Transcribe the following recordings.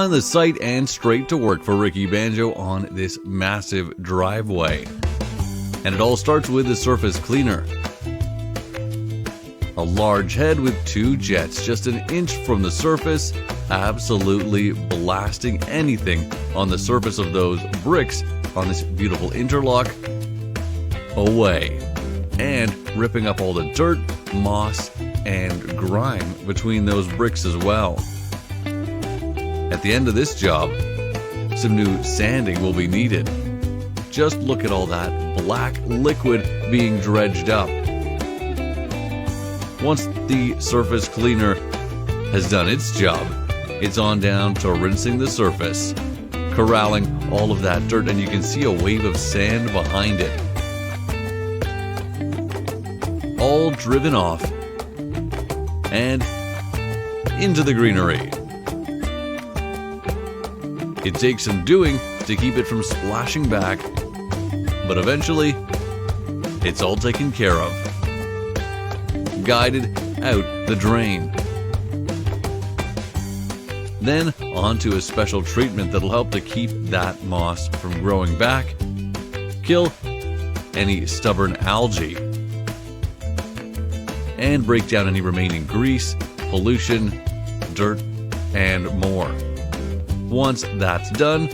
on the site and straight to work for Ricky Banjo on this massive driveway. And it all starts with the surface cleaner. A large head with 2 jets just an inch from the surface, absolutely blasting anything on the surface of those bricks on this beautiful interlock away, and ripping up all the dirt, moss, and grime between those bricks as well. At the end of this job, some new sanding will be needed. Just look at all that black liquid being dredged up. Once the surface cleaner has done its job, it's on down to rinsing the surface, corralling all of that dirt, and you can see a wave of sand behind it. All driven off and into the greenery. It takes some doing to keep it from splashing back, but eventually it's all taken care of. Guided out the drain. Then onto a special treatment that'll help to keep that moss from growing back, kill any stubborn algae, and break down any remaining grease, pollution, dirt, and more. Once that's done,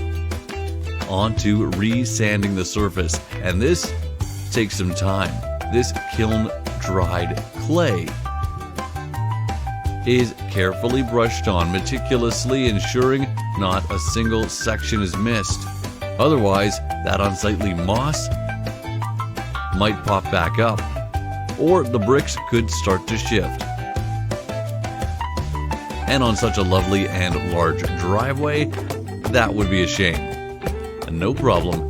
on to re-sanding the surface, and this takes some time. This kiln-dried clay is carefully brushed on, meticulously ensuring not a single section is missed. Otherwise, that unsightly moss might pop back up, or the bricks could start to shift. And on such a lovely and large driveway, that would be a shame. And no problem.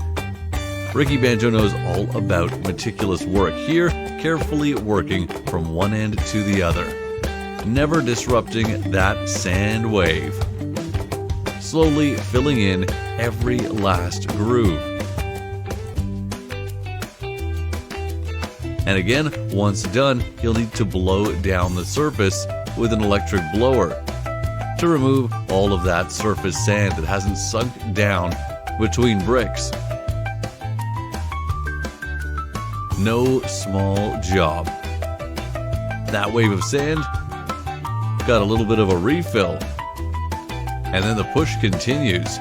Ricky Banjo knows all about meticulous work here, carefully working from one end to the other, never disrupting that sand wave, slowly filling in every last groove. And again, once done, you'll need to blow down the surface with an electric blower to remove all of that surface sand that hasn't sunk down between bricks. No small job. That wave of sand got a little bit of a refill, and then the push continues.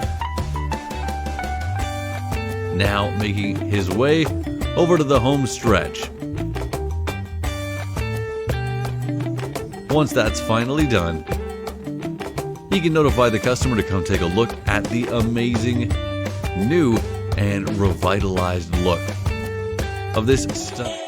Now making his way over to the home stretch. Once that's finally done, he can notify the customer to come take a look at the amazing new and revitalized look of this stunning